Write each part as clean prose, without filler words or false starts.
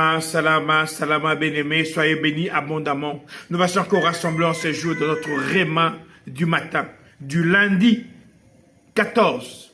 Salama, salama, salama, bien-aimés, soyez bénis abondamment. Nous allons encore rassembler en ce jour de notre réma du matin, du lundi 14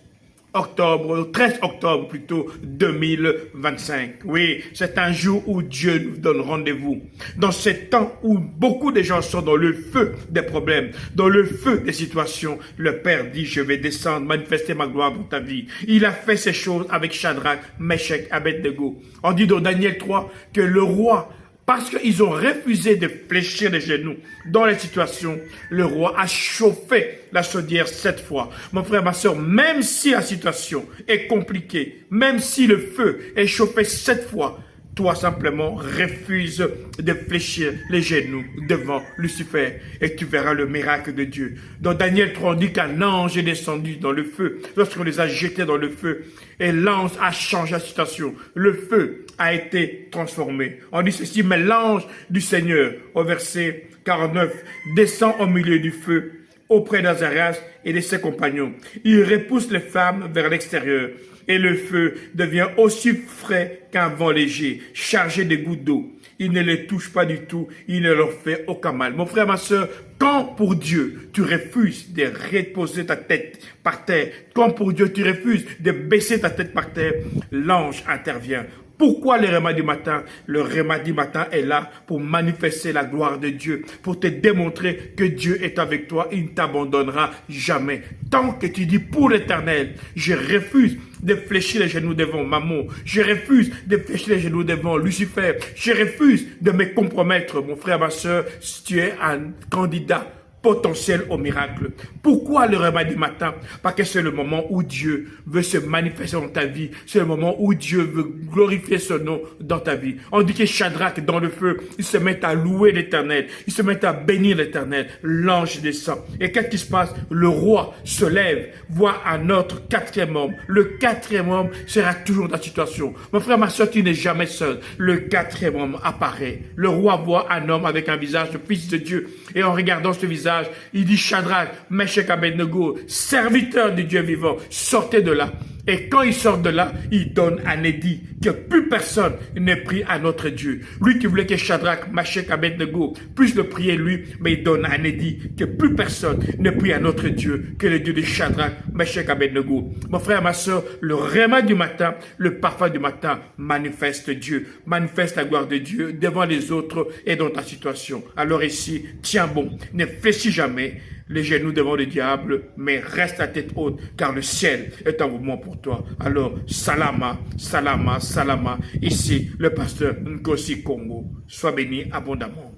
octobre, le 13 octobre plutôt, 2025. Oui, c'est un jour où Dieu nous donne rendez-vous. Dans ce temps où beaucoup de gens sont dans le feu des problèmes, dans le feu des situations, le Père dit, je vais descendre, manifester ma gloire dans ta vie. Il a fait ces choses avec Shadrach, Meshach, Abednego. On dit dans Daniel 3 que le roi, parce qu'ils ont refusé de fléchir les genoux dans les situations, le roi a chauffé la chaudière 7 fois. Mon frère, ma soeur, même si la situation est compliquée, même si le feu est chauffé 7 fois, toi simplement refuse de fléchir les genoux devant Lucifer et tu verras le miracle de Dieu. Dans Daniel 3, on dit qu'un ange est descendu dans le feu lorsqu'on les a jetés dans le feu et l'ange a changé la situation. Le feu a été transformé. On dit ceci, mais l'ange du Seigneur, au verset 49, descend au milieu du feu auprès d'Azarias et de ses compagnons. Il repousse les femmes vers l'extérieur. Et le feu devient aussi frais qu'un vent léger, chargé de gouttes d'eau. Il ne les touche pas du tout, il ne leur fait aucun mal. Mon frère, ma soeur, quand pour Dieu, tu refuses de reposer ta tête par terre, quand pour Dieu, tu refuses de baisser ta tête par terre, l'ange intervient. Pourquoi le réma du matin? Le réma du matin est là pour manifester la gloire de Dieu, pour te démontrer que Dieu est avec toi, il ne t'abandonnera jamais. Tant que tu dis pour l'éternel, je refuse de fléchir les genoux devant Mammon, je refuse de fléchir les genoux devant Lucifer, je refuse de me compromettre, mon frère, ma soeur, si tu es un candidat potentiel au miracle. Pourquoi le réveil du matin? Parce que c'est le moment où Dieu veut se manifester dans ta vie. C'est le moment où Dieu veut glorifier son nom dans ta vie. On dit que Shadrach, dans le feu, il se met à louer l'Éternel. Il se met à bénir l'Éternel. L'ange descend. Et qu'est-ce qui se passe? Le roi se lève, voit un autre quatrième homme. Le quatrième homme sera toujours dans ta situation. Mon frère, ma soeur, tu n'es jamais seul. Le quatrième homme apparaît. Le roi voit un homme avec un visage de fils de Dieu. Et en regardant ce visage, il dit Shadrach, Meshach, Abednego, serviteurs du Dieu vivant, sortez de là. Et quand il sort de là, il donne un édit que plus personne ne prie à notre Dieu. Lui qui voulait que Shadrach, Meshach, Abednego puisse le prier lui, mais il donne un édit que plus personne ne prie à notre Dieu que le Dieu de Shadrach, Meshach, Abednego. Mon frère, ma soeur, le réma du matin, le parfum du matin manifeste Dieu, manifeste la gloire de Dieu devant les autres et dans ta situation. Alors ici, tiens bon, ne fléchis jamais les genoux devant le diable, mais reste à tête haute, car le ciel est un mouvement pour toi. Alors, salama, salama, salama. Ici, le pasteur Nkosi Congo. Sois béni abondamment.